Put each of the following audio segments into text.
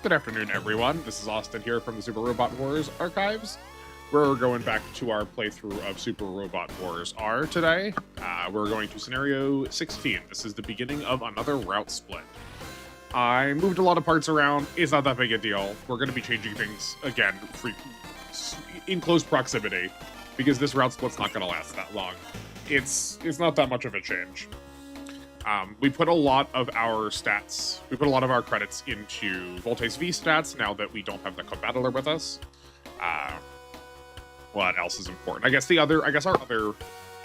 Good afternoon, everyone. This is Austin here from the Super Robot Wars archives. We're going back to our playthrough of Super Robot Wars R today. We're going to scenario 16. This is the beginning of another route split. I moved a lot of parts around. It's not that big a deal. We're going to be changing things again in close proximity because this route split's not going to last that long. It's not that much of a change. We put a lot of our stats, we put a lot of our credits into Volta's V stats now that we don't have the co-battler with us. What else is important? I guess our other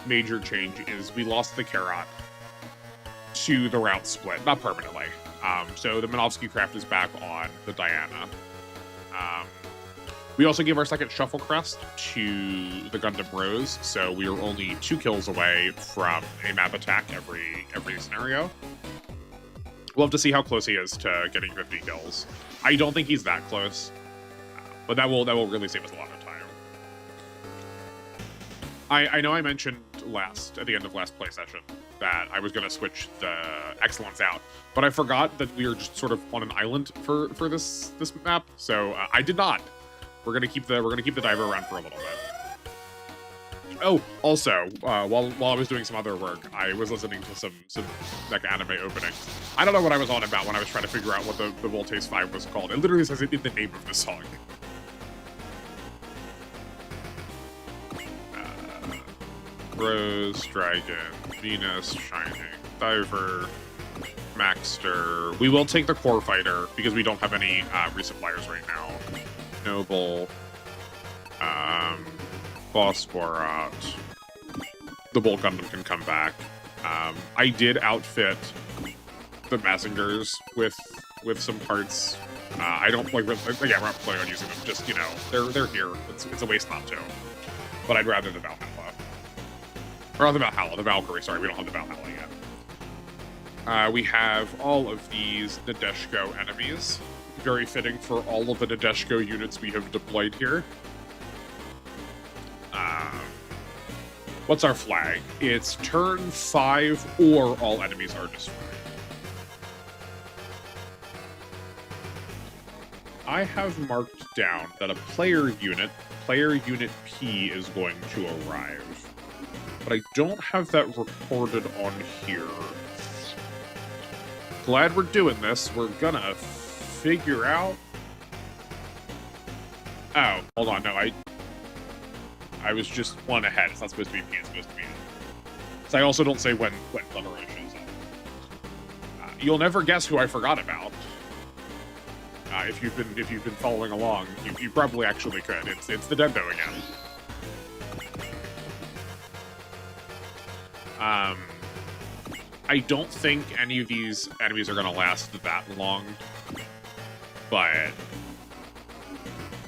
major change is we lost the Carrot to the route split, not permanently. So the Minovsky craft is back on the Diana. We also gave our second Shuffle Crest to the Gundam Rose, so we are only 2 kills away from a map attack every scenario. We'll have to see how close he is to getting 50 kills. I don't think he's that close, but that will really save us a lot of time. I know I mentioned at the end of last play session that I was going to switch the Excellence out, but I forgot that we are just sort of on an island for this map, so I did not. We're gonna keep the diver around for a little bit. Oh, also, while I was doing some other work, I was listening to some like anime openings. I don't know what I was on about when I was trying to figure out what the Volta's 5 was called. It literally says it in the name of the song. Rose, Dragon, Venus, Shining, Diver, Maxter. We will take the Core Fighter because we don't have any resuppliers right now. Noble, Phosphorot. The Bolt Gundam can come back. I did outfit the Massengers with some parts. I don't like. Again, we're not planning on using them. Just they're here. It's a waste not to. But I'd rather the Valhalla, or not the Valhalla, the Valkyrie. Sorry, we don't have the Valhalla yet. We have all of these Nadeshko enemies. Very fitting for all of the Nadeshko units we have deployed here. What's our flag? It's turn 5 or all enemies are destroyed. I have marked down that a player unit P, is going to arrive. But I don't have that recorded on here. Glad we're doing this. We're gonna figure out. Oh, hold on. No, I was just one ahead. It's not supposed to be P. It's supposed to be N. So I also don't say when Thunder Ray shows up. You'll never guess who I forgot about. If you've been following along, you probably actually could. It's the Dendoh again. I don't think any of these enemies are going to last that long. But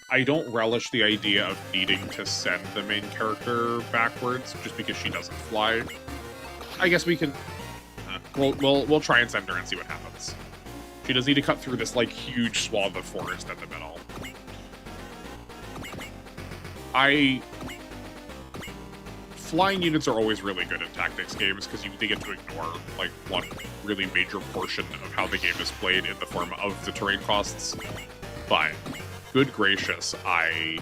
I don't relish the idea of needing to send the main character backwards just because she doesn't fly. I guess we can. We'll try and send her and see what happens. She does need to cut through this like huge swath of forest in the middle. Flying units are always really good in tactics games because they get to ignore like one really major portion of how the game is played in the form of the terrain costs. But good gracious, I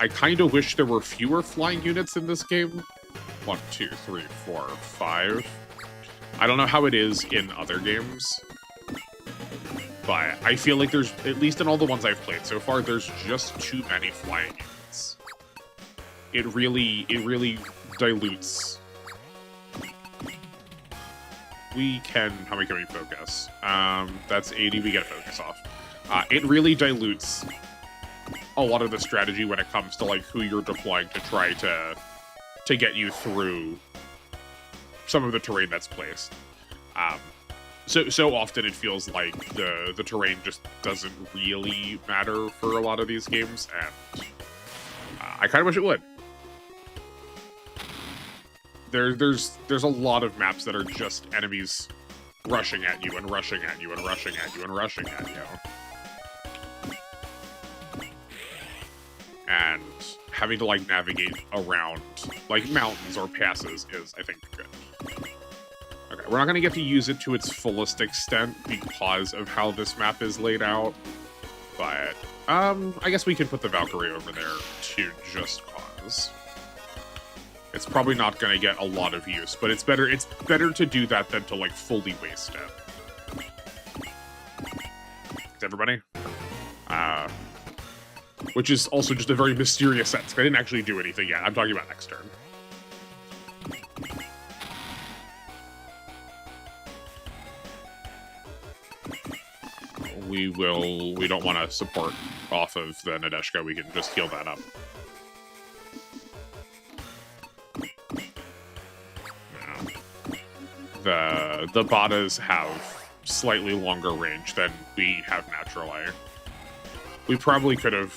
kind of wish there were fewer flying units in this game. 1, 2, 3, 4, 5. I don't know how it is in other games, but I feel like there's, at least in all the ones I've played so far, there's just too many flying units. It really dilutes. How many can we focus? That's 80, we get a focus off. It really dilutes a lot of the strategy when it comes to like who you're deploying to try to get you through some of the terrain that's placed. So often it feels like the terrain just doesn't really matter for a lot of these games, and I kind of wish it would. There's a lot of maps that are just enemies rushing at you and rushing at you and rushing at you and rushing at you. And having to like navigate around like mountains or passes is, I think, good. Okay, we're not going to get to use it to its fullest extent because of how this map is laid out. But I guess we can put the Valkyrie over there to just cause. It's probably not going to get a lot of use, but it's better to do that than to like fully waste it. Thanks, everybody. Which is also just a very mysterious sense. I didn't actually do anything yet. I'm talking about next turn. We don't want to support off of the Nadeshka. We can just heal that up. The Badas have slightly longer range than we have naturally. We probably could have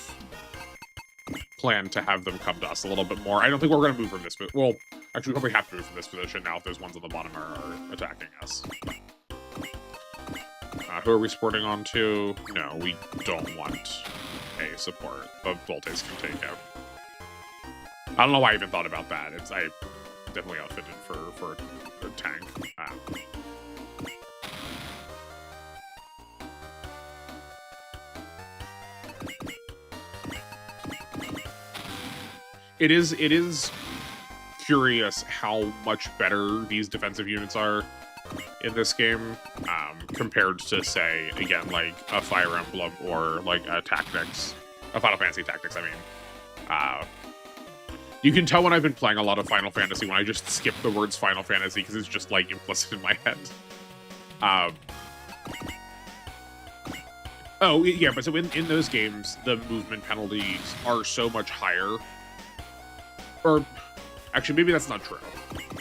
planned to have them come to us a little bit more. I don't think we're going to move from this. Well, actually, we probably have to move from this position now if those ones on the bottom are attacking us. Who are we supporting on to? No, we don't want a support, but Voltes can take it. I don't know why I even thought about that. I definitely outfitted for a tank. It is curious how much better these defensive units are in this game compared to, say, again, like a Fire Emblem or like a Tactics, a Final Fantasy Tactics. I mean, you can tell when I've been playing a lot of Final Fantasy when I just skip the words Final Fantasy because it's just like implicit in my head. Oh yeah, but so in those games, the movement penalties are so much higher. Or actually, maybe that's not true.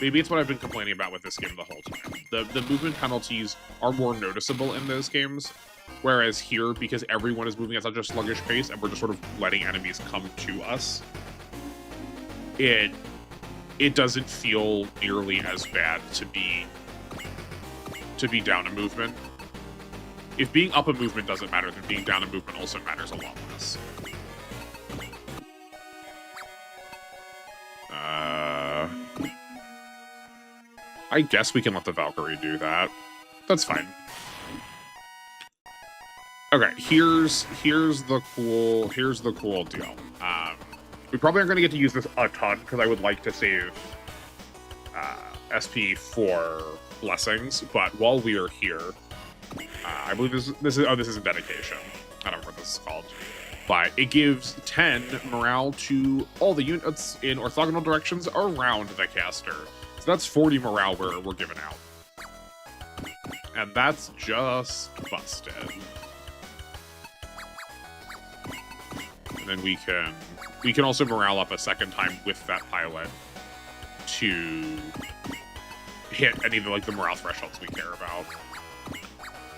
Maybe it's what I've been complaining about with this game the whole time. The movement penalties are more noticeable in those games, whereas here, because everyone is moving at such a sluggish pace and we're just sort of letting enemies come to us, it doesn't feel nearly as bad to be down a movement. If being up a movement doesn't matter, then being down a movement also matters a lot less. I guess we can let the Valkyrie do that. That's fine. Okay, here's the cool deal. We probably aren't going to get to use this a ton because I would like to save SP for blessings. But while we are here, I believe this isn't dedication. I don't remember what this is called. But it gives 10 morale to all the units in orthogonal directions around the caster. So that's 40 morale we're giving out. And that's just busted. And then we can also morale up a second time with that pilot to hit any of the morale thresholds we care about.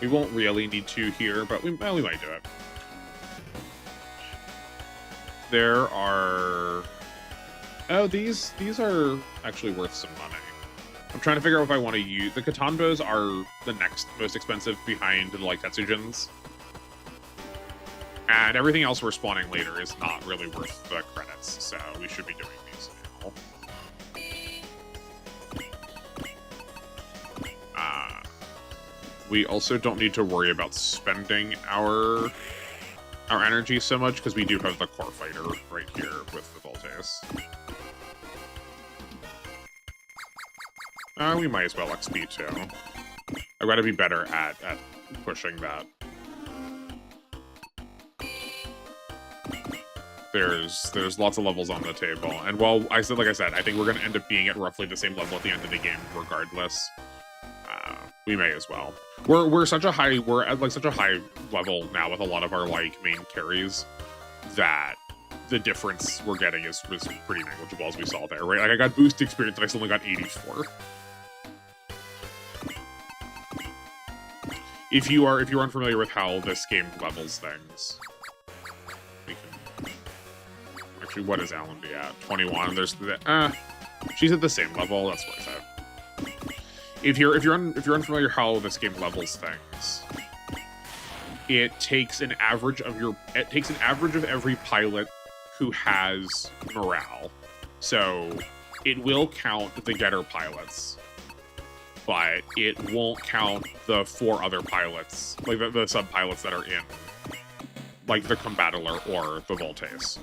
We won't really need to here, but we might do it. There are... Oh, these are actually worth some money. I'm trying to figure out if I want to use... The Katanbos are the next most expensive behind the Tetsujins. And everything else we're spawning later is not really worth the credits, so we should be doing these now. We also don't need to worry about spending our energy so much, because we do have the core fighter right here with the Voltes. We might as well XP too. I've got to be better at pushing that. There's lots of levels on the table, and while I said, I think we're going to end up being at roughly the same level at the end of the game, regardless. We may as well. We're at such a high level now with a lot of our main carries that the difference we're getting is pretty negligible, as we saw there, right? I got boost experience and I still only got 84. If you're unfamiliar with how this game levels things, we can... Actually, what does Alan be at? 21. There's she's at the same level. That's worth it. If you're unfamiliar how this game levels things, it takes an average of every pilot who has morale. So it will count the getter pilots, but it won't count the 4 other pilots, the sub pilots that are in like the Combattler or the Voltase.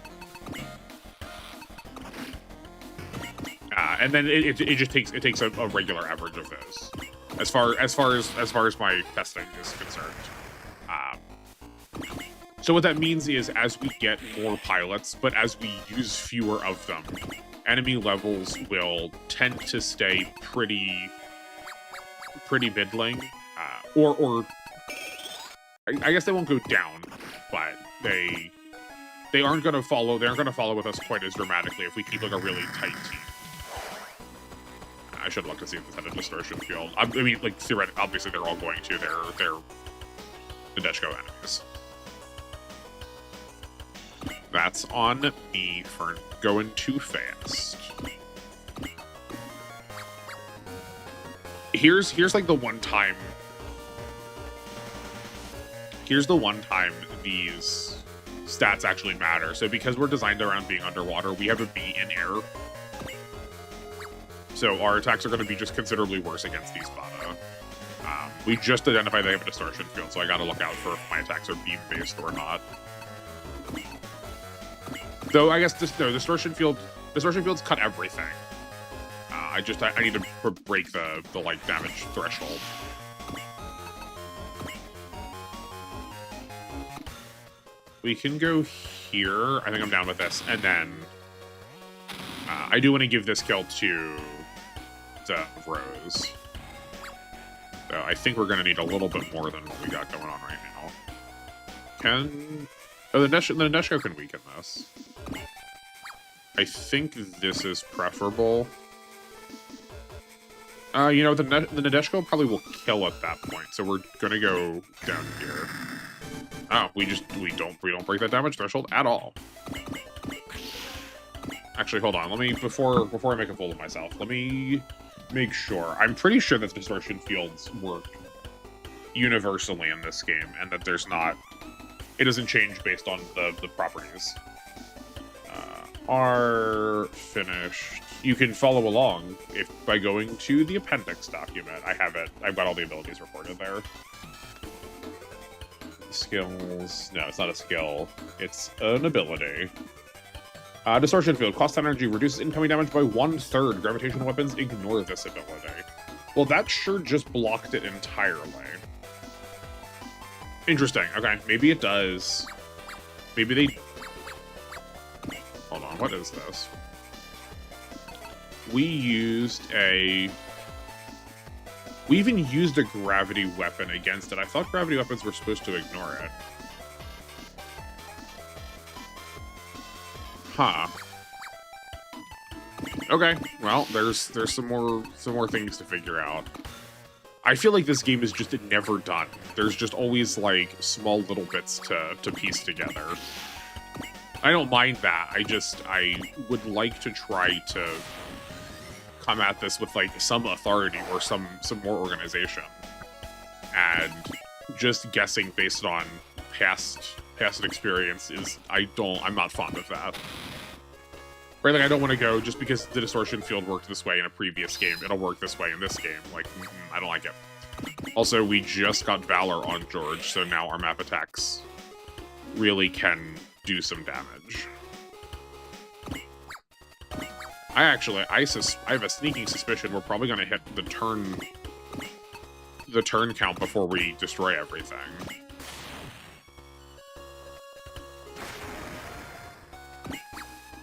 And then it just takes a regular average of those. As far as my testing is concerned. So what that means is, as we get more pilots, but as we use fewer of them, enemy levels will tend to stay pretty middling, or I guess they won't go down, but they aren't going to follow. They aren't going to follow with us quite as dramatically if we keep like a really tight team. I should look to see if this had a distortion field. I mean, like, theoretically, obviously they're all going to. They're Nadeshko enemies. That's on me for going too fast. Here's like the one time. Here's the one time these stats actually matter. So because we're designed around being underwater, we have to be in air. So our attacks are going to be just considerably worse against these Bada. We just identified they have a distortion field, so I got to look out for if my attacks are beam-based or not. Though I guess distortion fields cut everything. I need to break the like damage threshold. We can go here. I think I'm down with this, and then I do want to give this kill to Rose. So I think we're going to need a little bit more than what we got going on right now. The Nadeshko can weaken this. I think this is preferable. You know, the Nadeshko probably will kill at that point, so we're going to go down here. Oh, we don't break that damage threshold at all. Actually, hold on. Let me before I make a fool of myself. Let me make sure. I'm pretty sure that distortion fields work universally in this game, and that it doesn't change based on the properties. Are finished. You can follow along by going to the appendix document. I have it. I've got all the abilities reported there. Skills. No, it's not a skill. It's an ability. Distortion field. Cost energy. Reduces incoming damage by 1/3. Gravitational weapons ignore this ability. Well, that sure just blocked it entirely. Interesting. Okay, maybe it does. Maybe they... Hold on, what is this? We even used a gravity weapon against it. I thought gravity weapons were supposed to ignore it. Huh. Okay, well, there's some more things to figure out. I feel like this game is just never done. There's just always like small little bits to piece together. I don't mind that. I would like to try to come at this with like some authority or some more organization. And just guessing based on past experience is I'm not fond of that. Right, like I don't want to go just because the distortion field worked this way in a previous game, it'll work this way in this game. Like, I don't like it. Also, we just got Valor on George, so now our map attacks really can do some damage. I have a sneaking suspicion we're probably going to hit the turn count before we destroy everything.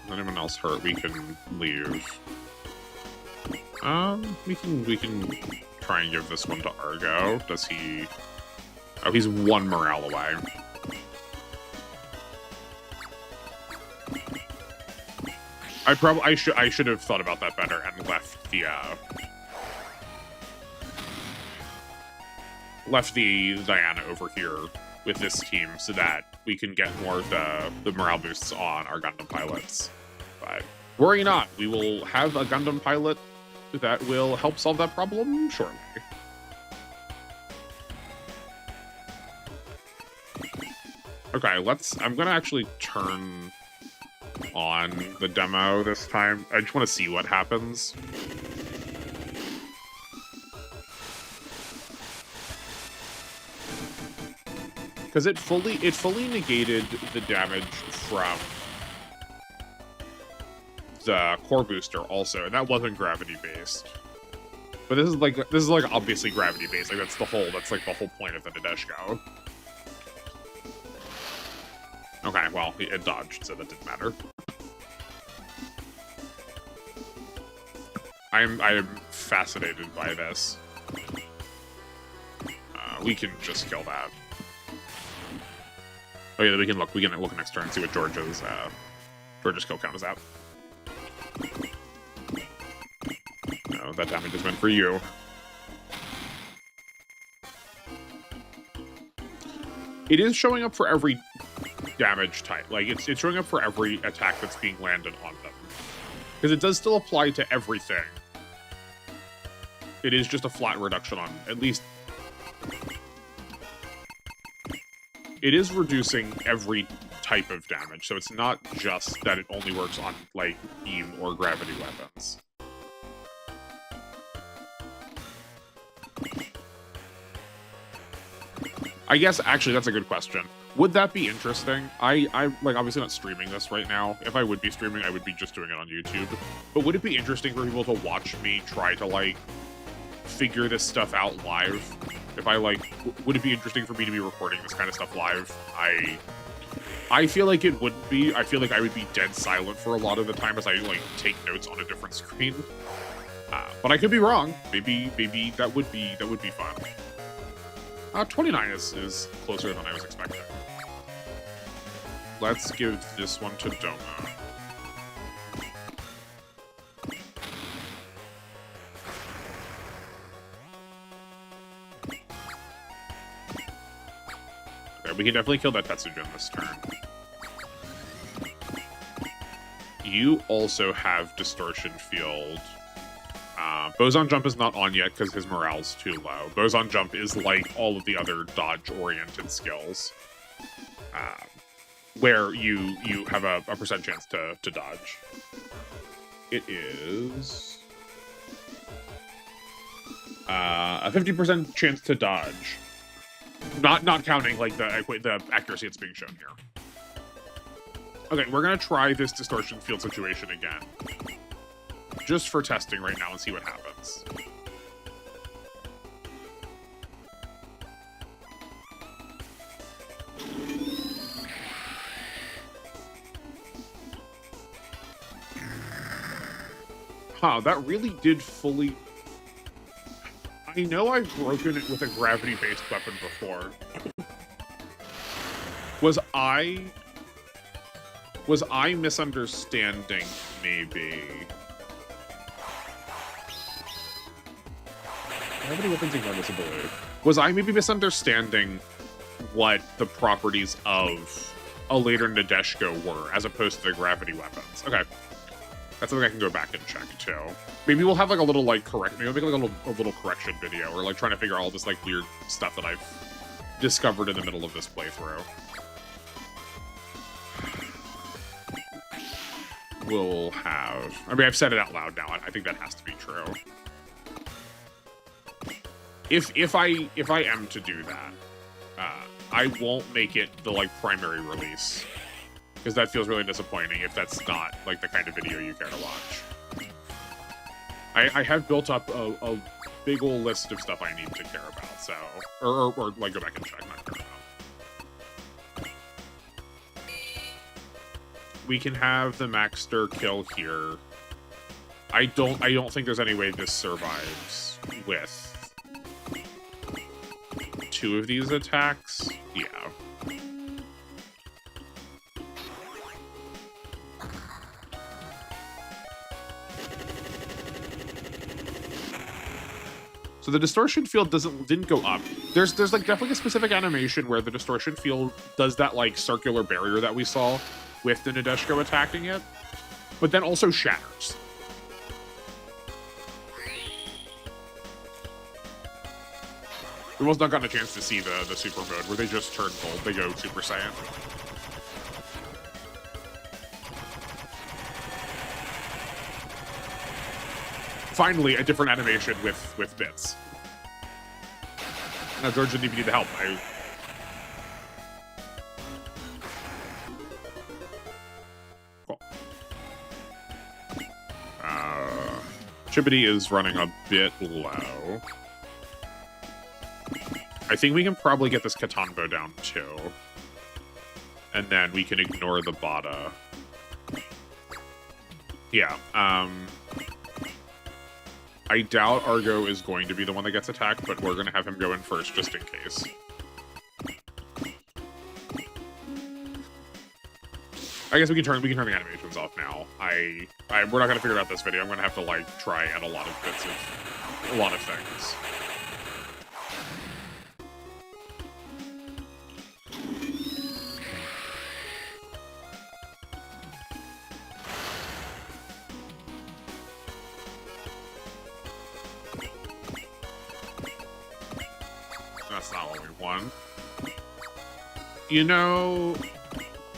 Anyone else hurt, we can leave. We can try and give this one to Argo. Does he... Oh, he's 1 morale away. I should have thought about that better and left the Diana over here with this team so that we can get more of the morale boosts on our Gundam pilots. But worry not, we will have a Gundam pilot that will help solve that problem shortly. Okay, I'm gonna actually turn on the demo this time. I just want to see what happens. Because it fully negated the damage from the core booster also, and that wasn't gravity based. But this is like obviously gravity based. Like that's like the whole point of the Nadeshiko. Okay, well, it dodged, so that didn't matter. I am fascinated by this. We can just kill that. Oh yeah, we can look next turn and see what George's kill count is at. No, that damage is meant for you. It is showing up for every damage type. Like, it's showing up for every attack that's being landed on them. Because it does still apply to everything. It is just a flat reduction on, at least... It is reducing every type of damage, so it's not just that it only works on, like, beam or gravity weapons. I guess, actually, that's a good question. Would that be interesting? I'm like, obviously not streaming this right now. If I would be streaming, I would be just doing it on YouTube. But would it be interesting for people to watch me try to, like, figure this stuff out live? If I, like, would it be interesting for me to be recording this kind of stuff live? I feel like it wouldn't be. I feel like I would be dead silent for a lot of the time as I, like, take notes on a different screen. But I could be wrong. Maybe that would be fun. 29 is closer than I was expecting. Let's give this one to Doma. Okay, we can definitely kill that Tetsujin this turn. You also have Distortion Field. Boson Jump is not on yet because his morale's too low. Boson Jump is like all of the other dodge-oriented skills, where you have a percent chance to dodge. It is a 50% chance to dodge, not counting like the accuracy that's being shown here. Okay, we're gonna try this Distortion Field situation again. Just for testing right now and see what happens. Huh, that really did fully... I know I've broken it with a gravity-based weapon before. Was I misunderstanding, maybe? Gravity weapons ignore this ability. Was I maybe misunderstanding what the properties of a later Nadeshiko were, as opposed to the gravity weapons? Okay. That's something I can go back and check, too. Maybe we'll have, like, a little, like, maybe we'll make, like, a little correction video, or, like, trying to figure out all this, like, weird stuff that I've discovered in the middle of this playthrough. We'll have... I mean, I've said it out loud now. I think that has to be true. If I am to do that, I won't make it the, like, primary release. Because that feels really disappointing if that's not, like, the kind of video you care to watch. I have built up a big ol' list of stuff I need to care about, so... Or like, go back and check, not care about. We can have the Maxter kill here. I don't think there's any way this survives with 2 of these attacks. Yeah. So the distortion field didn't go up. There's like definitely a specific animation where the distortion field does that like circular barrier that we saw with the Nadeshiko attacking it, but then also shatters. We almost not gotten a chance to see the super mode where they just turn gold. They go Super Saiyan. Finally, a different animation with bits. Now, George didn't even need the help. Chibbity is running a bit low. I think we can probably get this Katanbo down too. And then we can ignore the Bada. Yeah, I doubt Argo is going to be the one that gets attacked, but we're going to have him go in first just in case. I guess we can turn the animations off now. We're not going to figure it out this video. I'm going to have to like try and a lot of bits of a lot of things. That's not what we want. You know,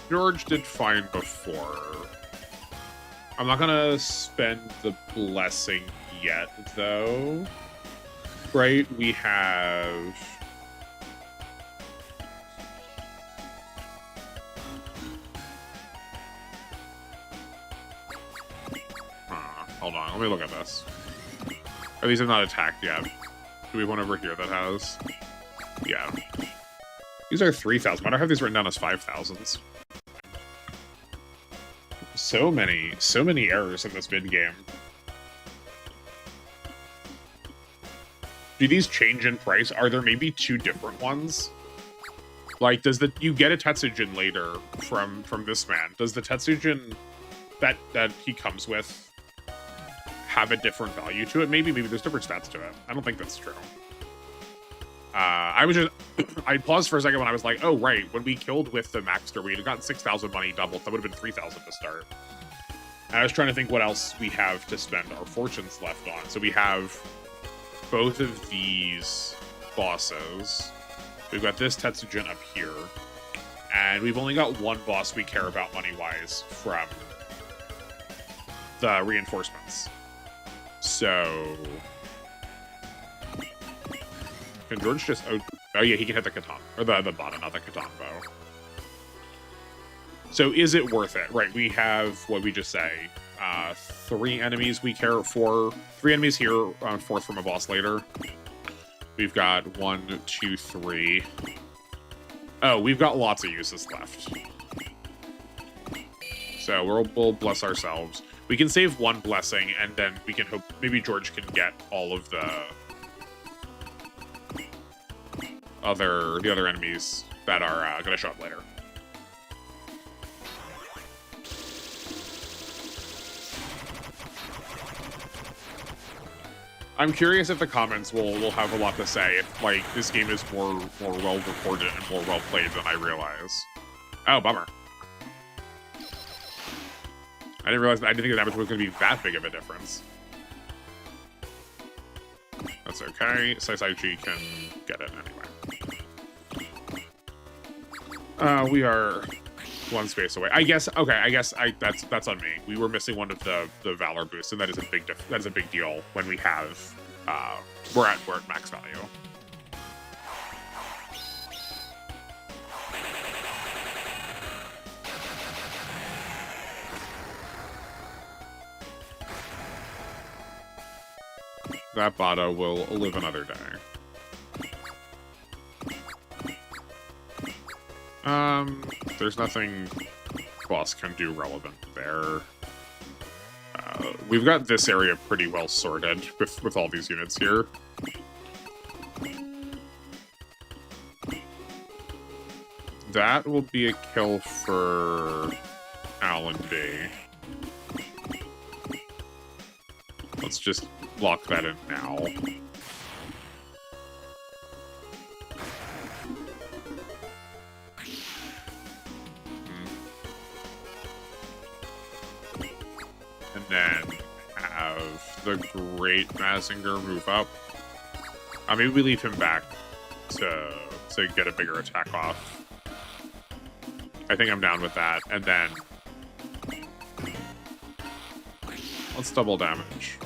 George did fine before. I'm not gonna spend the blessing yet, though. Right? We have... hold on, let me look at this. Oh, these have not attacked yet. Do we have one over here that has? Yeah. These are 3,000. Why do I have these written down as 5,000s? So many errors in this mid-game. Do these change in price? Are there maybe two different ones? Like, you get a Tetsujin later from this man. Does the Tetsujin that he comes with have a different value to it? Maybe there's different stats to it. I don't think that's true. I paused for a second when I was like, oh, right, when we killed with the Maxter, we had gotten 6,000 money doubled. That would have been 3,000 to start. And I was trying to think what else we have to spend our fortunes left on. So we have both of these bosses. We've got this Tetsujin up here. And we've only got one boss we care about money-wise from the reinforcements. So... can George just... Oh yeah, he can hit the Katan. Or the Bada, not the Katan bow. So is it worth it? Right, we have, what we just say, 3 enemies we care for. 3 enemies here, 4th from a boss later. We've got 1, 2, 3. Oh, we've got lots of uses left. So we'll bless ourselves. We can save 1 blessing, and then we can hope maybe George can get all of the other enemies that are going to show up later. I'm curious if the comments will have a lot to say if, like, this game is more well recorded and more well played than I realize. Oh, bummer. I didn't think the damage was going to be that big of a difference. That's okay. Saisaichi can get it anyway. We are 1 space away. I guess that's on me. We were missing one of the Valor boosts, and that is a big deal when we have we're at max value. That Bada will live another day. There's nothing boss can do relevant there. We've got this area pretty well sorted with all these units here. That will be a kill for Alan B. Let's just lock that in now. And then have the Great Mazinger move up. Maybe we leave him back to get a bigger attack off. I think I'm down with that. And then let's double damage.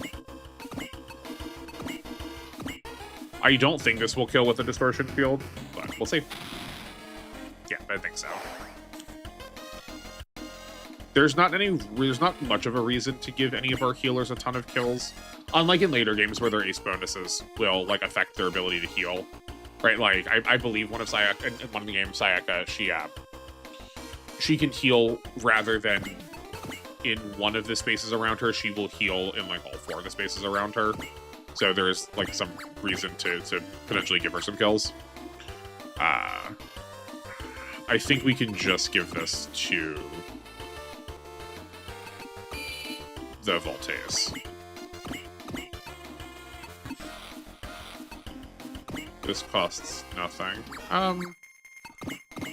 I don't think this will kill with the distortion field, but we'll see. Yeah, I think so. there's not much of a reason to give any of our healers a ton of kills. Unlike in later games where their ace bonuses will like affect their ability to heal. Right, like I believe one of Sayaka in one of the games, Sayaka, she can heal rather than in one of the spaces around her, she will heal in like all 4 of the spaces around her. So there's like some reason to potentially give her some kills. I think we can just give this to the Voltaise. This costs nothing.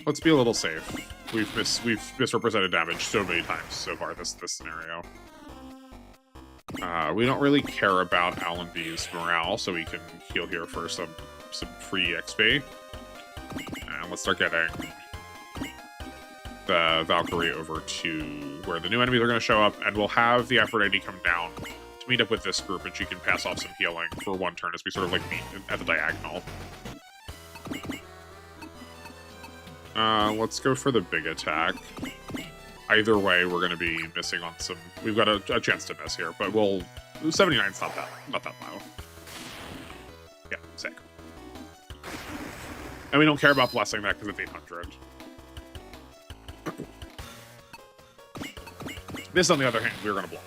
Let's be a little safe. We've misrepresented damage so many times so far this scenario. We don't really care about Alan B's morale, so we can heal here for some free XP. And let's start getting the Valkyrie over to where the new enemies are going to show up, and we'll have the Aphrodite come down to meet up with this group, and she can pass off some healing for 1 turn as we sort of like meet at the diagonal. Let's go for the big attack. Either way, we're going to be missing on some... We've got a chance to miss here, but we'll... 79's not that low. Yeah, sick. And we don't care about blessing that because it's 800. This, on the other hand, we're going to block.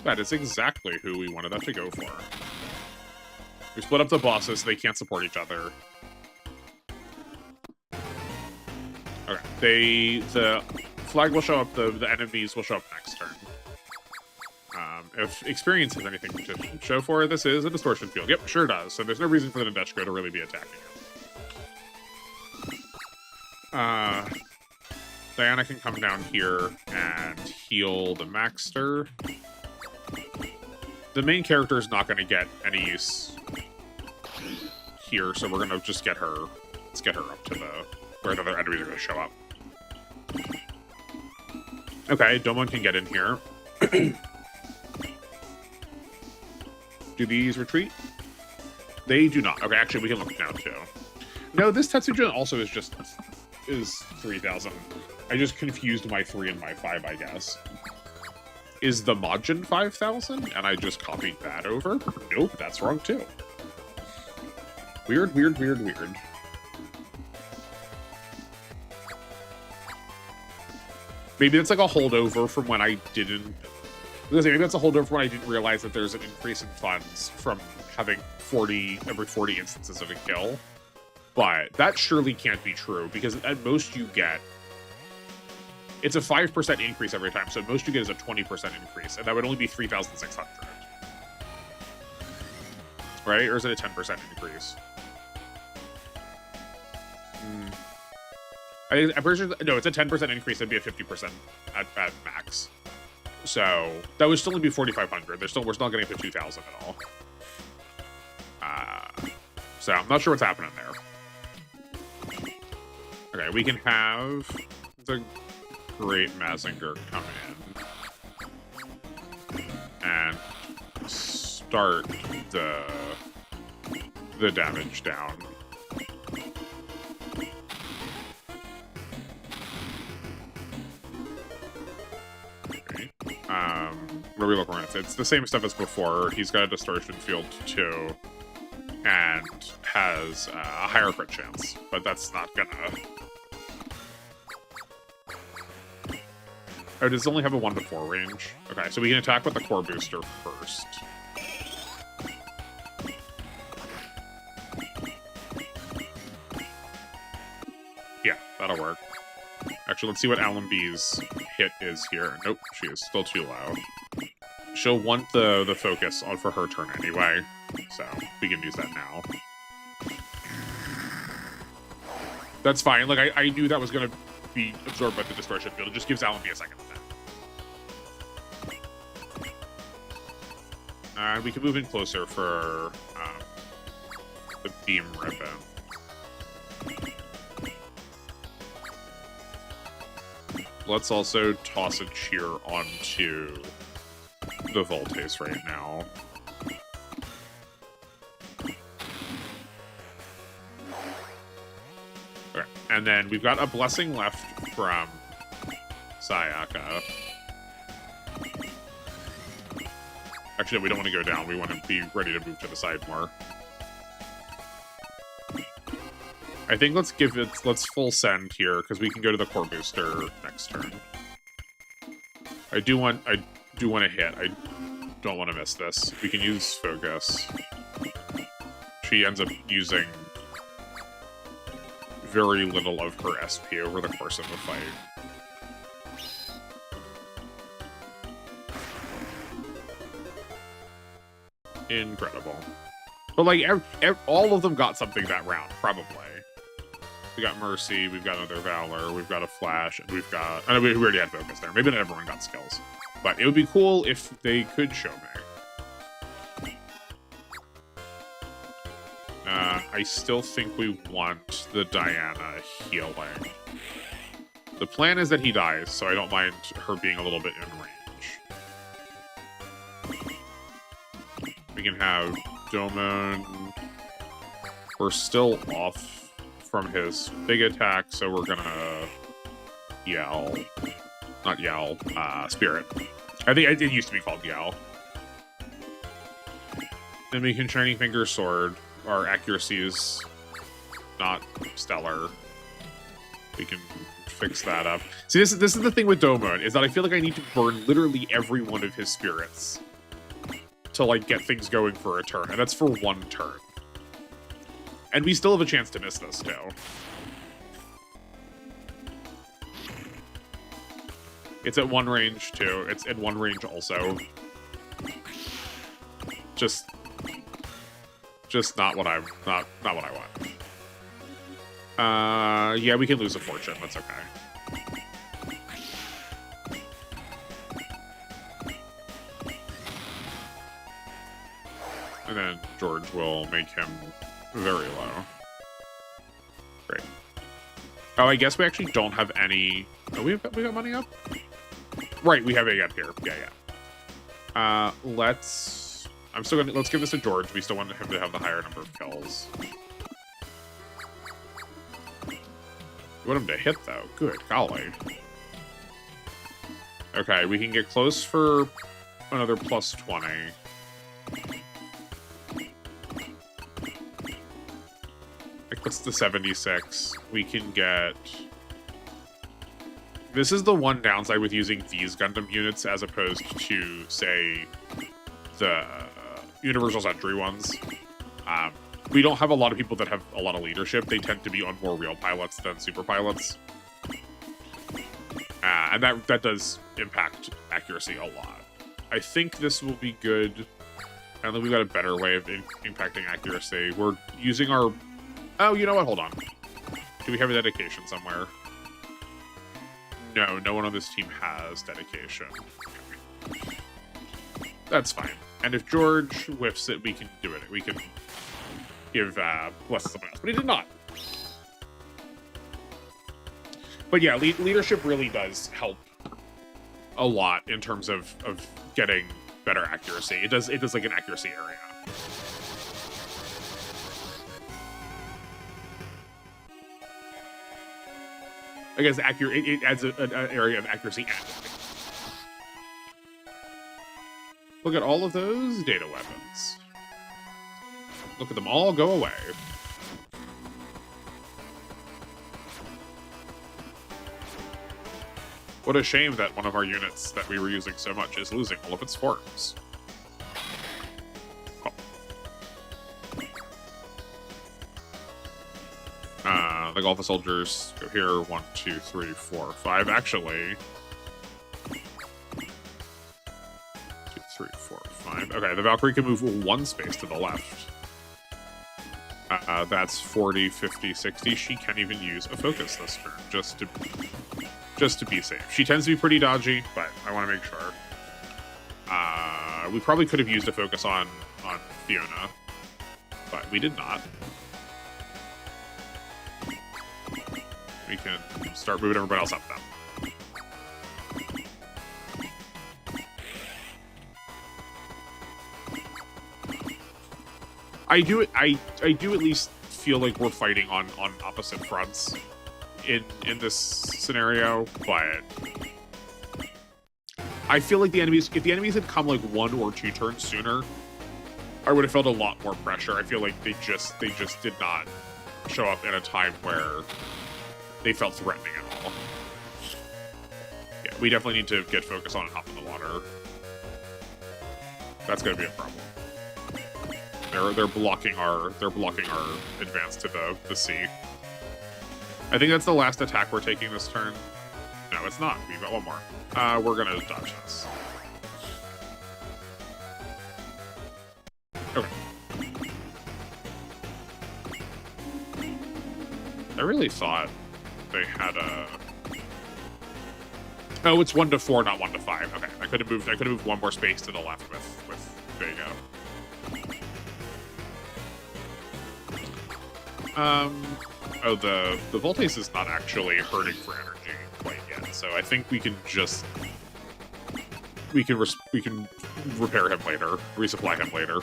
That is exactly who we wanted that to go for. We split up the bosses so they can't support each other. Okay, the flag will show up, the enemies will show up next turn. If experience has anything to show for it, this is a distortion field. Yep, sure does. So there's no reason for the Nadeshko to really be attacking it. Diana can come down here and heal the Maxter. The main character is not going to get any use here, so we're going to just get her. Let's get her up to where the other enemies are going to show up. Okay, Domon can get in here. Do these retreat? They do not. Okay, actually, we can look now, too. No, this Tetsujin also is 3,000. I just confused my 3 and my 5, I guess. Is the Majin 5,000? And I just copied that over? Nope, that's wrong, too. Weird, weird, weird, weird. Maybe it's like a holdover from when I didn't... Maybe that's a holdover from when I didn't realize that there's an increase in funds from having every 40 instances of a kill. But that surely can't be true, because at most you get... It's a 5% increase every time, so at most you get is a 20% increase, and that would only be 3,600. Right? Or is it a 10% increase? I'm pretty sure... No, it's a 10% increase, it'd be a 50% at max. So, that would still only be 4,500. We're still getting to 2,000 at all. So, I'm not sure what's happening there. Okay, we can have the Great Mazinger come in and start the damage down. Okay. What are we looking at? It's the same stuff as before. He's got a distortion field too, and has a higher crit chance, but that's not gonna... Oh, does it only have a 1 to 4 range? Okay, so we can attack with the core booster first. Yeah, that'll work. Actually, let's see what Alan B's hit is here. Nope, she is still too low. She'll want the focus on for her turn anyway, so we can use that now. That's fine. Like, I knew that was going to be absorbed by the distortion field. It just gives Alan B a second attack. We can move in closer for the beam ribbon. Let's also toss a cheer onto the Voltaise right now. Okay. And then we've got a blessing left from Sayaka. Actually, we don't want to go down. We want to be ready to move to the side more. I think let's full send here, because we can go to the core booster next turn. I do want to hit. I don't want to miss this. We can use focus. She ends up using very little of her SP over the course of the fight. Incredible. But, like, all of them got something that round, probably. We got Mercy, we've got another Valor, we've got a Flash, and we've got... I know we already had Focus there. Maybe not everyone got skills. But it would be cool if they could show me. I still think we want the Diana healing. The plan is that he dies, so I don't mind her being a little bit in range. We can have Domon. We're still off from his big attack, so we're gonna yell. Not yell, Spirit. I think it used to be called yell. Then we can Shining Finger Sword. Our accuracy is not stellar. We can fix that up. See, this is the thing with Domon, is that I feel like I need to burn literally every one of his spirits to, like, get things going for a turn, and that's for one turn. And we still have a chance to miss this, too. It's at one range, too. It's at one range also. Just not what I want. Yeah, we can lose a fortune. That's okay. And then George will make him very low. Great. Oh, I guess we actually don't have any... Oh, we got money up? Right, we have it up here. Yeah. Let's give this to George. We still want him to have the higher number of kills. We want him to hit, though. Good golly. Okay, we can get close for another plus 20. Like, what's the 76? We can get... This is the one downside with using these Gundam units as opposed to, say, the Universal Century ones. We don't have a lot of people that have a lot of leadership. They tend to be on more real pilots than super pilots. And that does impact accuracy a lot. I think this will be good. And then we've got a better way of impacting accuracy. We're using our... Oh, you know what? Hold on. Do we have a dedication somewhere? No, no one on this team has dedication. Okay. That's fine. And if George whiffs it, we can do it. We can give bless someone else. But he did not. But yeah, leadership really does help a lot in terms of getting better accuracy. It does like an accuracy area. I guess it adds an area of accuracy. Look at all of those data weapons. Look at them all go away. What a shame that one of our units that we were using so much is losing all of its forms. The Alpha soldiers go here. 1, 2, 3, 4, 5. Actually, 2, 3, 4, 5. Okay, the Valkyrie can move one space to the left. That's 40, 50, 60. She can't even use a focus this turn, just to be safe. She tends to be pretty dodgy, but I want to make sure. We probably could have used a focus on Fiona, but we did not. We can start moving everybody else up then. I do at least feel like we're fighting on opposite fronts in this scenario, but I feel like if the enemies had come like 1 or 2 turns sooner, I would have felt a lot more pressure. I feel like they just did not show up in a time where they felt threatening at all. Yeah, we definitely need to get focused on and hop in the water. That's gonna be a problem. They're blocking our advance to the sea. I think that's the last attack we're taking this turn. No, it's not. We've got one more. We're gonna dodge this. Okay. I really thought they had a. Oh, it's 1 to 4, not 1 to 5. Okay, I could have moved one more space to the left with Vega. Oh, the Voltace is not actually hurting for energy quite yet, so I think we can just we can repair him later, resupply him later.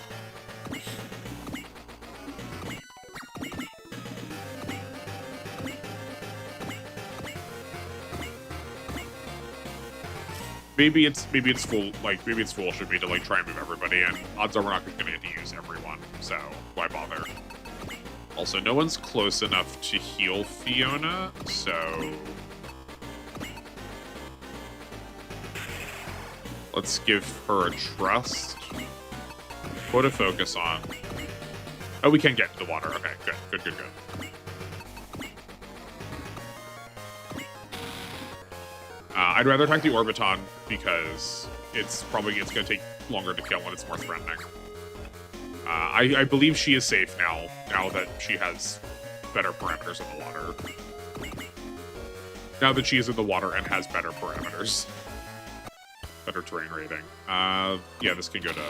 Maybe it's foolish of me to like try and move everybody, and odds are we're not going to get to use everyone, so why bother? Also, no one's close enough to heal Fiona, so let's give her a trust. Put a focus on. Oh, we can get into the water. Okay, good. I'd rather attack the Orbiton because it's going to take longer to kill when it's more threatening. I believe she is safe now that she has better parameters in the water. Now that she is in the water and has better parameters. Better terrain rating. Yeah, this can go to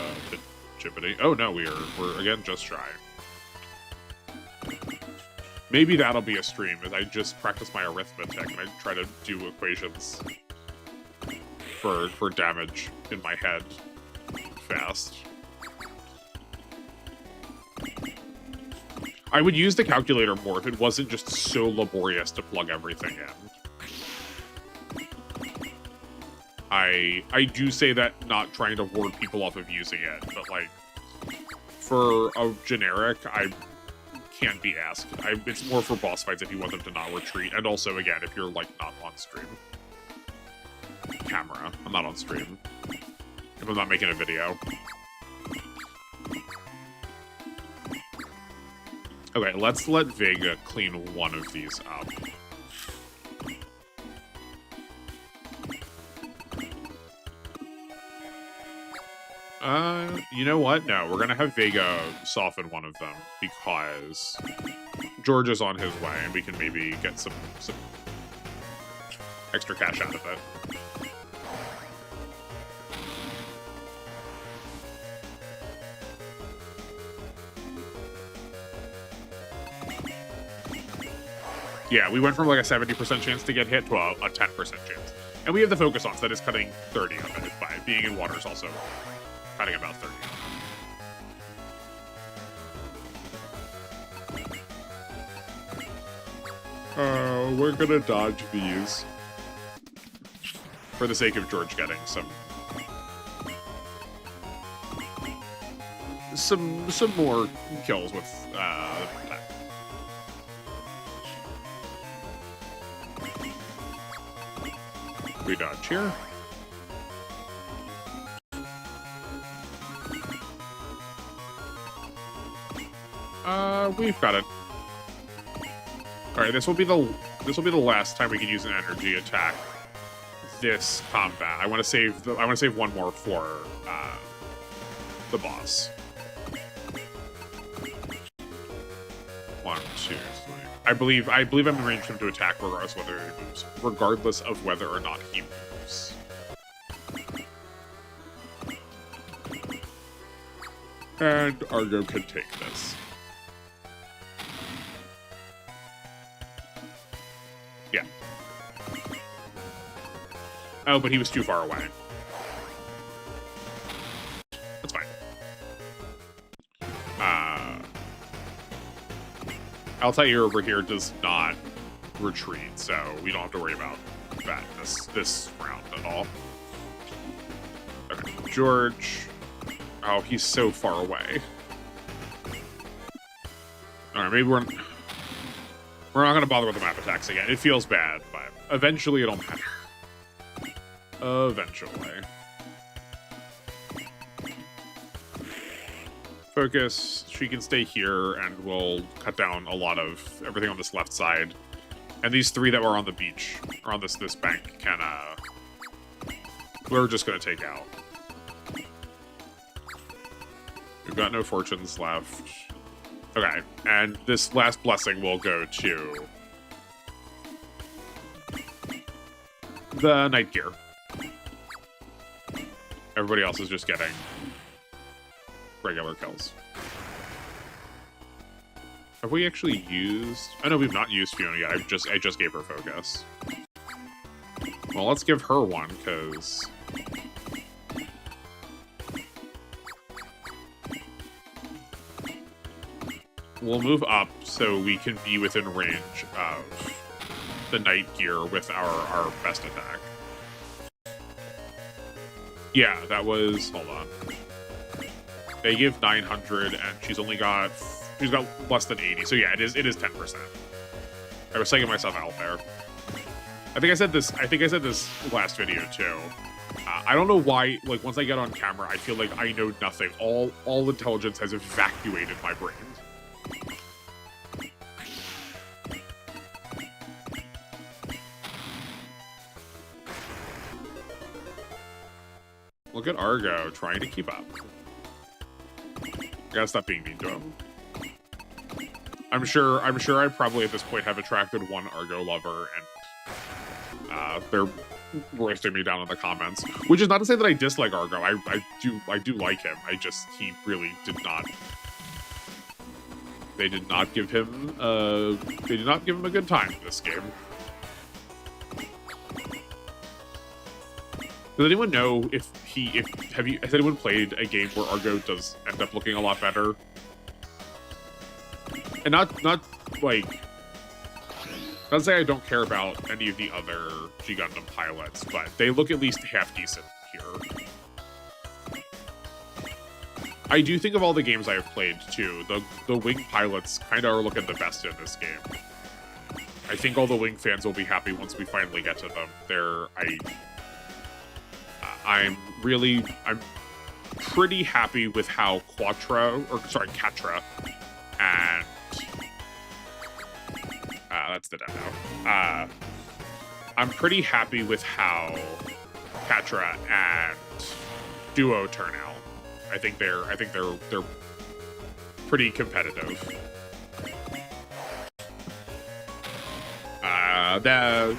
Chippity. Oh no, we're again just shy. Maybe that'll be a stream as I just practice my arithmetic and I try to do equations for damage in my head fast. I would use the calculator more if it wasn't just so laborious to plug everything in. I do say that not trying to ward people off of using it, but like for a generic, I can't be asked. It's more for boss fights if you want them to not retreat, and also again if you're like not on stream. Camera. I'm not on stream. If I'm not making a video. Okay, let's let Vega clean one of these up. You know what? No, we're gonna have Vega soften one of them because George is on his way and we can maybe get some extra cash out of it. Yeah, we went from like a 70% chance to get hit to a 10% chance. And we have the focus on, so that is cutting 30 of it by being in water is also cutting about 30. We're gonna dodge these for the sake of George getting some more kills with that. We dodge here. We've got it. All right, this will be the last time we can use an energy attack this combat. I want to save one more for the boss. 1, 2, 3. I believe I'm in range for him to attack regardless of whether or not he moves. And Argo can take this. Yeah. Oh, but he was too far away. That's fine. Altair over here does not retreat, so we don't have to worry about that this round at all. Okay, George. Oh, he's so far away. All right, maybe we're not going to bother with the map attacks again. It feels bad, but eventually it'll matter. Eventually. Focus. She can stay here, and we'll cut down a lot of everything on this left side. And these three that were on the beach, or on this bank, can, we're just going to take out. We've got no fortunes left. Okay, and this last blessing will go to the Night Gear. Everybody else is just getting regular kills. Have we actually used... Oh, no, we've not used Fiona yet. I just gave her focus. Well, let's give her one, because... We'll move up so we can be within range of the Night Gear with our best attack. Yeah, that was... Hold on. They give 900, and she's got less than 80. So yeah, it is 10%. I was psyching myself out there. I think I said this last video too. I don't know why, like, once I get on camera, I feel like I know nothing. All intelligence has evacuated my brain. Look at Argo trying to keep up. Gotta stop being mean to him. I'm sure I probably at this point have attracted one Argo lover, and they're roasting me down in the comments. Which is not to say that I dislike Argo. I do like him. He really did not. They did not give him a good time in this game. Does anyone know has anyone played a game where Argo does end up looking a lot better? And not say I don't care about any of the other G Gundam pilots, but they look at least half decent here. I do think of all the games I have played too, the Wing pilots kind of are looking the best in this game. I think all the Wing fans will be happy once we finally get to them. I'm pretty happy with how Catra and that's the Dendoh. I'm pretty happy with how Catra and Duo turn out. I think they're pretty competitive. The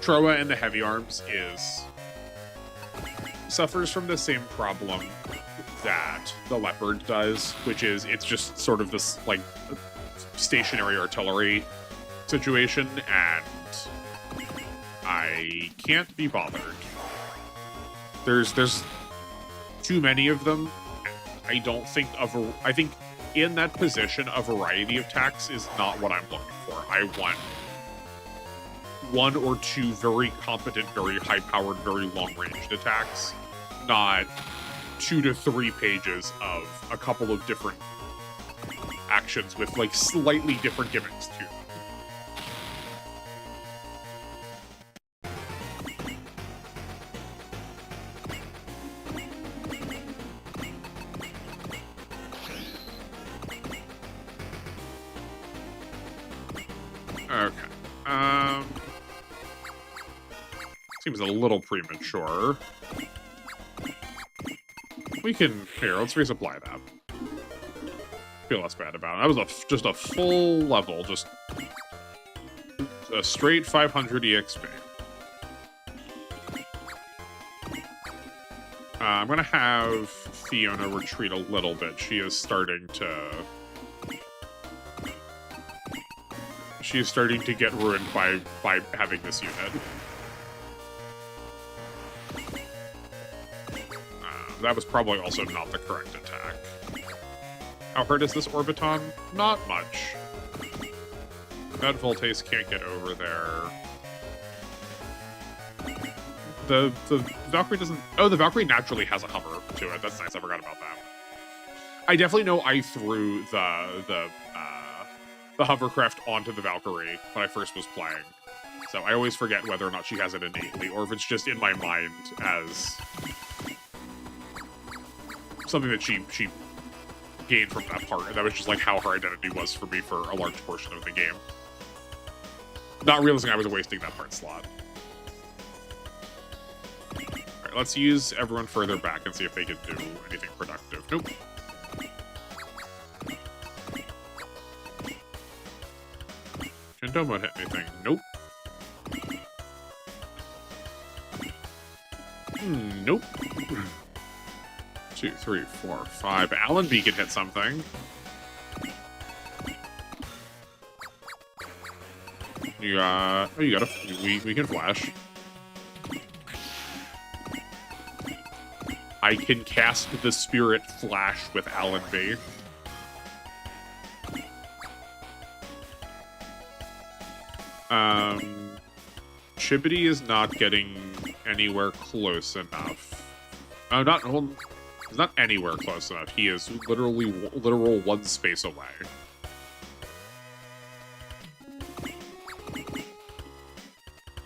Troa and the Heavy Arms suffers from the same problem that the Leopard does, which is it's just sort of this like stationary artillery situation, and I can't be bothered. There's too many of them. I think in that position a variety of attacks is not what I'm looking for. I want one or two very competent, very high-powered, very long-ranged attacks, not 2 to 3 pages of a couple of different actions with like slightly different gimmicks to them. Okay. Seems a little premature. We can... Here, let's resupply that. Feel less bad about it. That was just a full level, just a straight 500 EXP. I'm gonna have Fiona retreat a little bit. She is starting to get ruined by having this unit. That was probably also not the correct attack. How hurt is this Orbiton? Not much. That Voltace can't get over there. The Valkyrie doesn't... Oh, the Valkyrie naturally has a hover to it. That's nice. I forgot about that. I definitely know I threw the hovercraft onto the Valkyrie when I first was playing. So I always forget whether or not she has it innately, or if it's just in my mind as something that she gained from that part, and that was just like how her identity was for me for a large portion of the game. Not realizing I was wasting that part slot. Alright, let's use everyone further back and see if they can do anything productive. Nope. Can Domo hit anything? Nope. Nope. 2, 3, 4, 5. Allenby can hit something. You got... Oh, you got a... We can flash. I can cast the Spirit Flash with Allenby. Chibbity is not getting anywhere close enough. Oh, he's not anywhere close enough. He is literal one space away.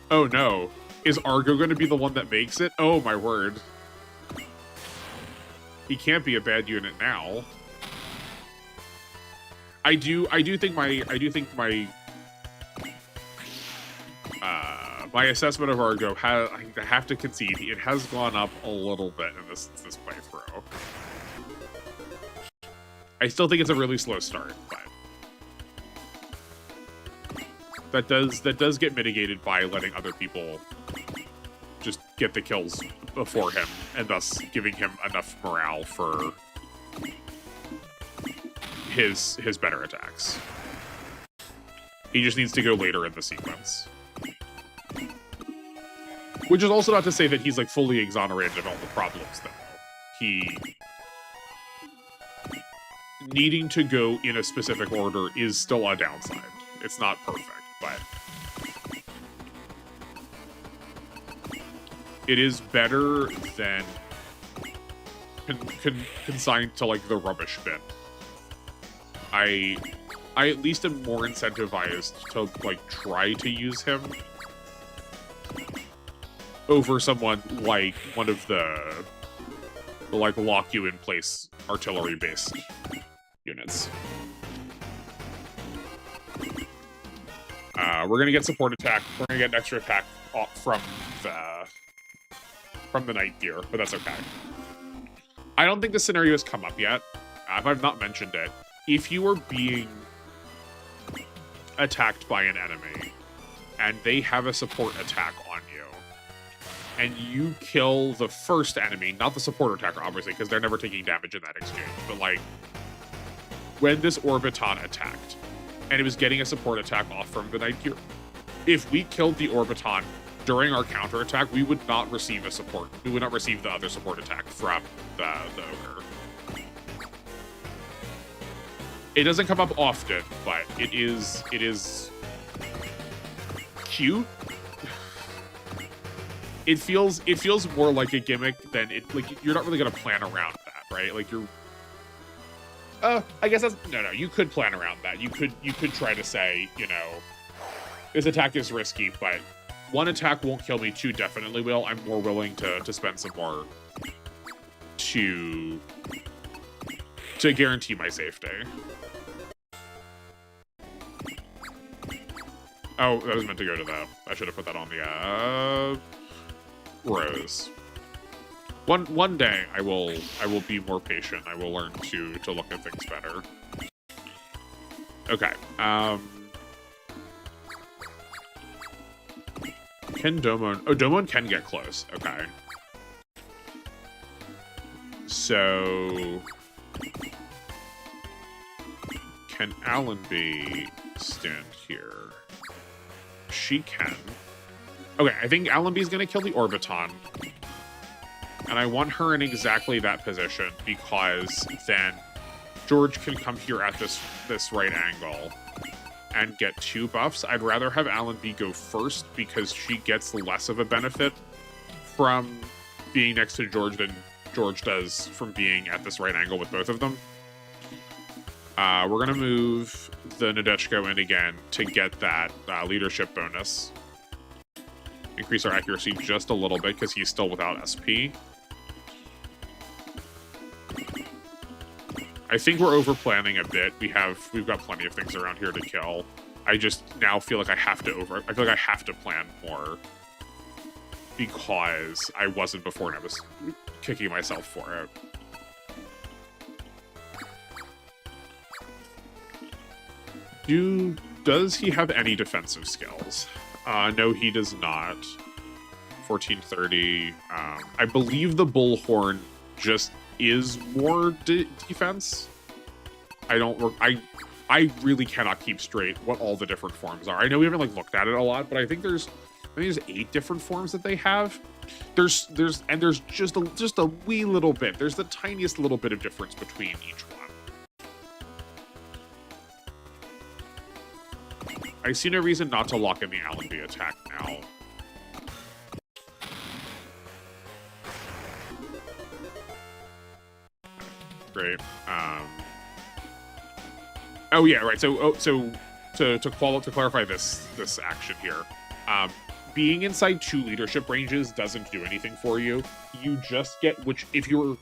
Oh no. Is Argo going to be the one that makes it? Oh my word. He can't be a bad unit now. I do think my my assessment of Argo I have to concede it has gone up a little bit in this playthrough. I still think it's a really slow start, but that does get mitigated by letting other people just get the kills before him, and thus giving him enough morale for his better attacks. He just needs to go later in the sequence. Which is also not to say that he's, like, fully exonerated of all the problems, though. He... needing to go in a specific order is still a downside. It's not perfect, but... it is better than consigned to, like, the rubbish bin. I at least am more incentivized to, like, try to use him over someone like one of the like, lock-you-in-place artillery-based units. We're gonna get support attack. We're gonna get an extra attack from the Night Gear, but that's okay. I don't think this scenario has come up yet. If I've not mentioned it, if you are being attacked by an enemy and they have a support attack on you, and you kill the first enemy, not the support attacker, obviously, because they're never taking damage in that exchange, but, like, when this Orbiton attacked, and it was getting a support attack off from the Night Gear, if we killed the Orbiton during our counterattack, we would not receive we would not receive the other support attack from the Ogre. It doesn't come up often, but it is cute. It feels more like a gimmick than like, you're not really gonna plan around that, right? Like, you're I guess that's no, you could plan around that. You could try to say, you know, this attack is risky, but one attack won't kill me, two definitely will. I'm more willing to spend some more to guarantee my safety. Oh, that was meant to go to the... I should have put that on the, Rose. One day, I will be more patient. I will learn to look at things better. Okay, can Domon... Oh, Domon can get close. Okay. So... can Allenby stand here? She can. Okay, I think Allenby's gonna kill the Orbiton. And I want her in exactly that position, because then George can come here at this right angle and get 2 buffs, I'd rather have Alan B go first because she gets less of a benefit from being next to George than George does from being at this right angle with both of them. We're going to move the Nadeshko in again to get that leadership bonus. Increase our accuracy just a little bit because he's still without SP. I think we're over planning a bit. We've got plenty of things around here to kill. I just now feel like I feel like I have to plan more because I wasn't before and I was kicking myself for it. Does he have any defensive skills? No, he does not. 1430. I believe the Bullhorn just is more defense. I really cannot keep straight what all the different forms are. I know we haven't looked at it a lot, but I think there's 8 different forms that they have. There's just a wee little bit. There's the tiniest little bit of difference between each one. I see no reason not to lock in the Alan B attack now. Great. Oh yeah, right. So to clarify this action here, being inside 2 leadership ranges doesn't do anything for you. You just get if you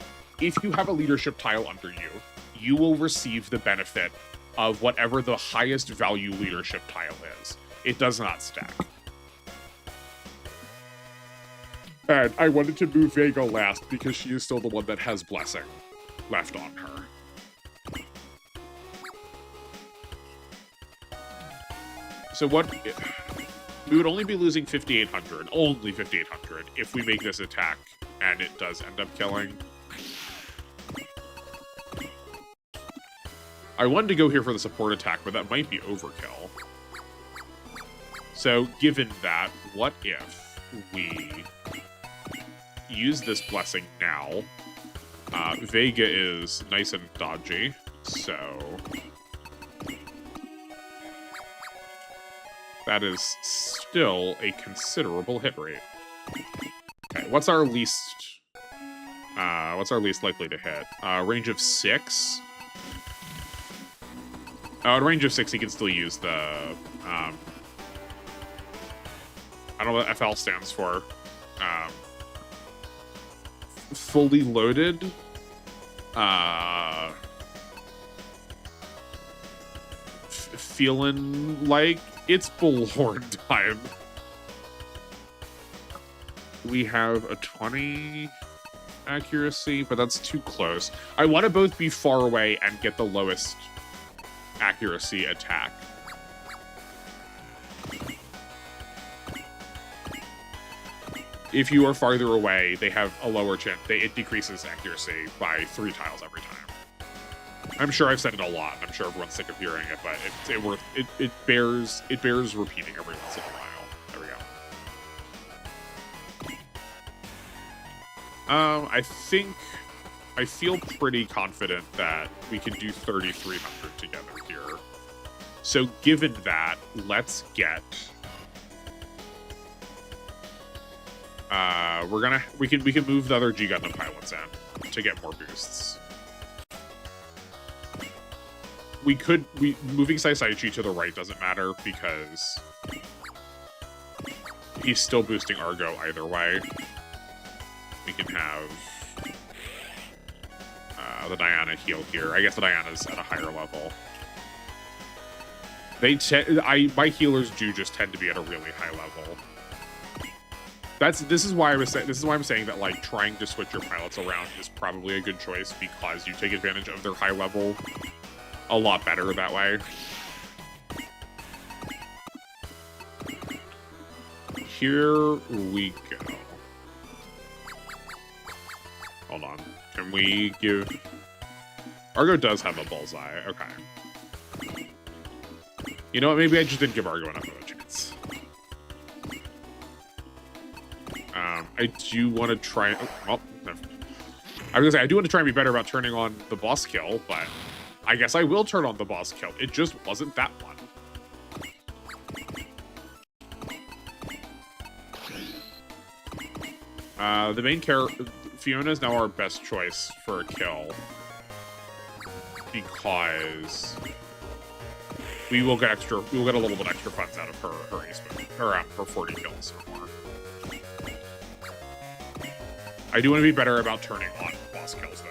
have a leadership tile under you, you will receive the benefit of whatever the highest value leadership tile is. It does not stack. And I wanted to move Vega last because she is still the one that has Blessing left on her. So we would only be losing 5,800, only 5,800, if we make this attack and it does end up killing. I wanted to go here for the support attack, but that might be overkill. So given that, what if we use this Blessing now? Vega is nice and dodgy, so that is still a considerable hit rate. Okay, what's our least likely to hit? Range of 6. At range of 6, he can still use the I don't know what FL stands for. Fully loaded. Feeling like it's Bullhorn time. We have a 20 accuracy, but that's too close. I want to both be far away and get the lowest accuracy attack. If you are farther away, they have a lower chance. It decreases accuracy by 3 tiles every time. I'm sure I've said it a lot. I'm sure everyone's sick of hearing it, but it bears repeating every once in a while. There we go. I feel pretty confident that we can do 3,300 together here. So given that, let's get. We can move the other G Gundam pilots in to get more boosts. Moving Saisaichi to the right doesn't matter because he's still boosting Argo either way. We can have the Diana heal here. I guess the Diana's at a higher level. My healers do just tend to be at a really high level. This is why I'm saying that trying to switch your pilots around is probably a good choice because you take advantage of their high level a lot better that way. Here we go. Hold on. Can we give... Argo does have a bullseye. Okay. You know what? Maybe I just didn't give Argo enough of a chance. I do want to try... Oh, well, no. I was going to say, I do want to try and be better about turning on the boss kill, but I guess I will turn on the boss kill. It just wasn't that one. The main character, Fiona, is now our best choice for a kill. Because we will get a little bit extra funds out of her ace book, or her 40 kills or more. I do want to be better about turning on boss kills, though.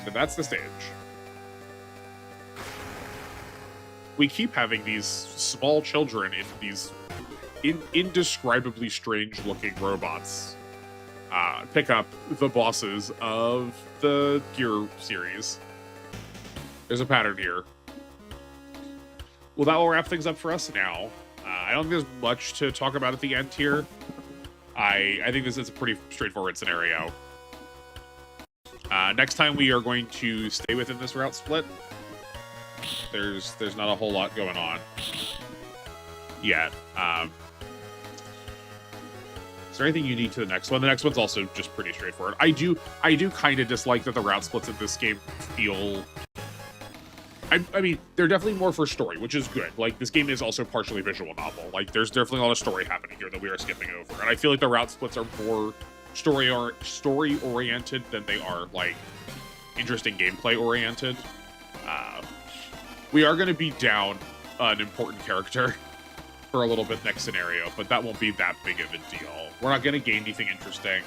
And that's the stage. We keep having these small children in these indescribably strange-looking robots pick up the bosses of the Gear series. There's a pattern here. Well, that will wrap things up for us now. I don't think there's much to talk about at the end here. I think this is a pretty straightforward scenario. Next time we are going to stay within this route split. There's not a whole lot going on yet. Is there anything unique to the next one? The next one's also just pretty straightforward. I do kind of dislike that the route splits in this game feel... I mean, they're definitely more for story, which is good. Like, this game is also partially visual novel. Like, there's definitely a lot of story happening here that we are skipping over. And I feel like the route splits are more story-oriented than they are, like, interesting gameplay-oriented. We are going to be down an important character for a little bit next scenario, but that won't be that big of a deal. We're not going to gain anything interesting.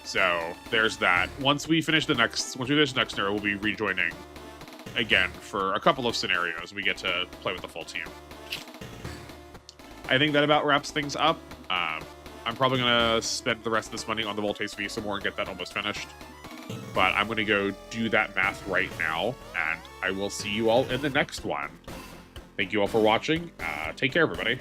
So there's that. Once we finish the next scenario, we'll be rejoining again for a couple of scenarios. We get to play with the full team. I think that about wraps things up. I'm probably going to spend the rest of this money on the Voltace V some more and get that almost finished. But I'm going to go do that math right now, and I will see you all in the next one. Thank you all for watching. Take care, everybody.